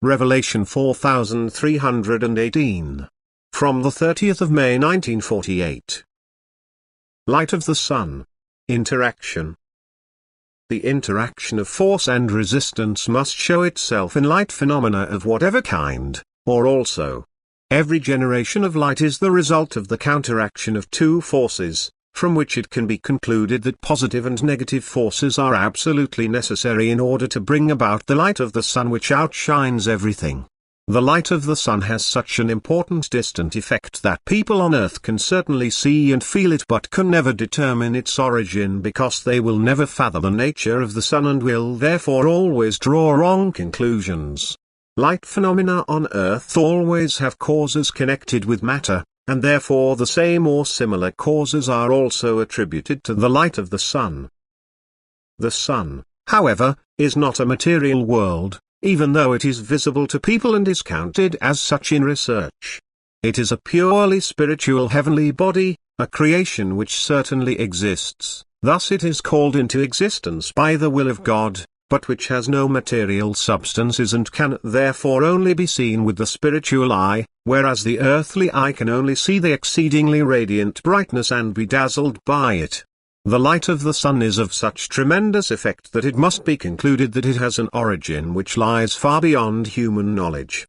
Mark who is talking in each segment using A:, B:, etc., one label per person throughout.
A: Revelation 4318. From the 30th of May 1948. Light of the Sun. Interaction. The interaction of force and resistance must show itself in light phenomena of whatever kind, or also. Every generation of light is the result of the counteraction of two forces, from which it can be concluded that positive and negative forces are absolutely necessary in order to bring about the light of the sun which outshines everything. The light of the sun has such an important distant effect that people on earth can certainly see and feel it but can never determine its origin because they will never fathom the nature of the sun and will therefore always draw wrong conclusions. Light phenomena on earth always have causes connected with matter, and therefore the same or similar causes are also attributed to the light of the sun. The sun, however, is not a material world, even though it is visible to people and is counted as such in research. It is a purely spiritual heavenly body, a creation which certainly exists, thus it is called into existence by the will of God, but which has no material substances and can therefore only be seen with the spiritual eye, whereas the earthly eye can only see the exceedingly radiant brightness and be dazzled by it. The light of the sun is of such tremendous effect that it must be concluded that it has an origin which lies far beyond human knowledge.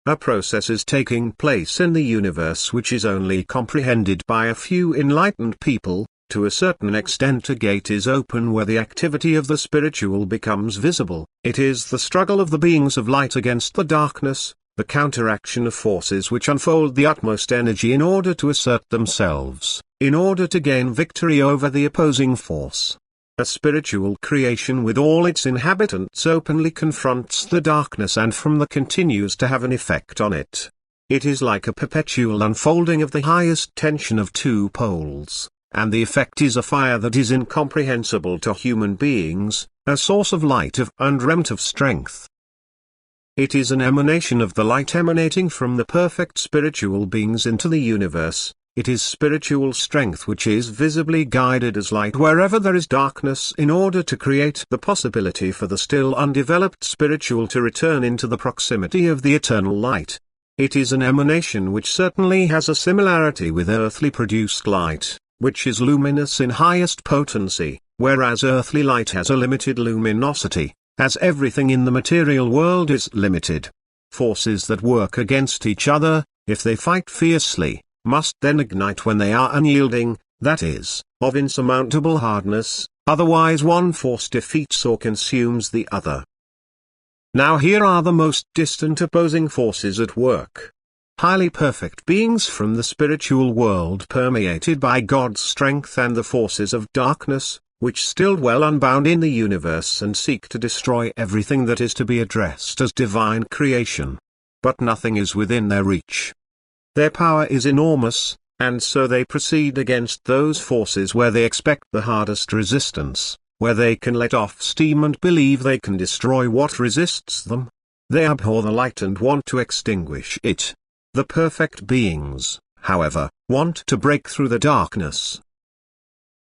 A: A process is taking place in the universe which is only comprehended by a few enlightened people. To a certain extent a gate is open where the activity of the spiritual becomes visible. It is the struggle of the beings of light against the darkness, the counteraction of forces which unfold the utmost energy in order to assert themselves, in order to gain victory over the opposing force. A spiritual creation with all its inhabitants openly confronts the darkness and from the continues to have an effect on it. It is like a perpetual unfolding of the highest tension of two poles. And the effect is a fire that is incomprehensible to human beings, a source of light of unremit of strength. It is an emanation of the light emanating from the perfect spiritual beings into the universe. It is spiritual strength which is visibly guided as light wherever there is darkness in order to create the possibility for the still undeveloped spiritual to return into the proximity of the eternal light. It is an emanation which certainly has a similarity with earthly produced light, which is luminous in highest potency, whereas earthly light has a limited luminosity, as everything in the material world is limited. Forces that work against each other, if they fight fiercely, must then ignite when they are unyielding, that is, of insurmountable hardness, otherwise one force defeats or consumes the other. Now here are the most distant opposing forces at work. Highly perfect beings from the spiritual world permeated by God's strength and the forces of darkness, which still dwell unbound in the universe and seek to destroy everything that is to be addressed as divine creation. But nothing is within their reach. Their power is enormous, and so they proceed against those forces where they expect the hardest resistance, where they can let off steam and believe they can destroy what resists them. They abhor the light and want to extinguish it. The perfect beings, however, want to break through the darkness.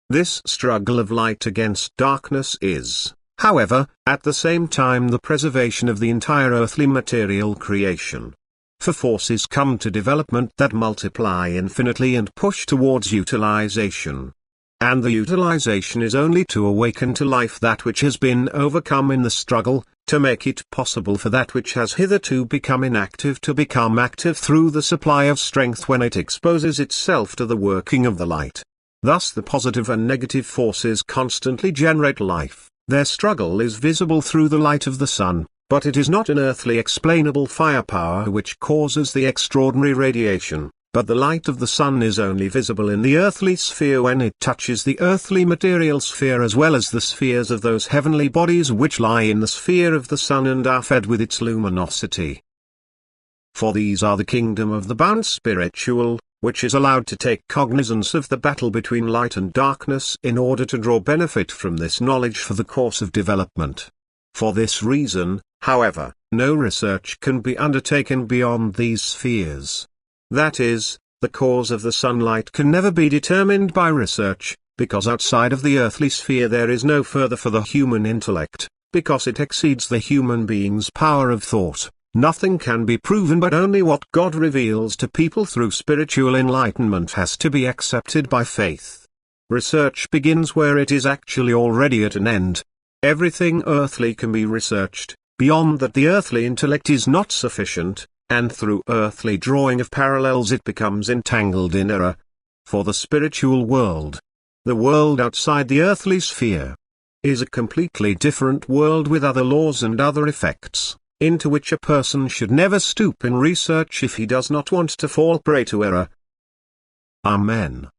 A: This struggle of light against darkness is, however, at the same time the preservation of the entire earthly material creation. For forces come to development that multiply infinitely and push towards utilization. And the utilization is only to awaken to life that which has been overcome in the struggle, to make it possible for that which has hitherto become inactive to become active through the supply of strength when it exposes itself to the working of the light. Thus the positive and negative forces constantly generate life. Their struggle is visible through the light of the sun, but it is not an earthly explainable firepower which causes the extraordinary radiation. But the light of the sun is only visible in the earthly sphere when it touches the earthly material sphere as well as the spheres of those heavenly bodies which lie in the sphere of the sun and are fed with its luminosity. For these are the kingdom of the bound spiritual, which is allowed to take cognizance of the battle between light and darkness in order to draw benefit from this knowledge for the course of development. For this reason, however, no research can be undertaken beyond these spheres. That is, the cause of the sunlight can never be determined by research, because outside of the earthly sphere there is no further for the human intellect, Because it exceeds the human being's power of thought, nothing can be proven, but only what God reveals to people through spiritual enlightenment has to be accepted by faith. Research begins where it is actually already at an end. Everything earthly can be researched, beyond that the earthly intellect is not sufficient, and through earthly drawing of parallels it becomes entangled in error. For the spiritual world, the world outside the earthly sphere, is a completely different world with other laws and other effects, into which a person should never stoop in research if he does not want to fall prey to error. Amen.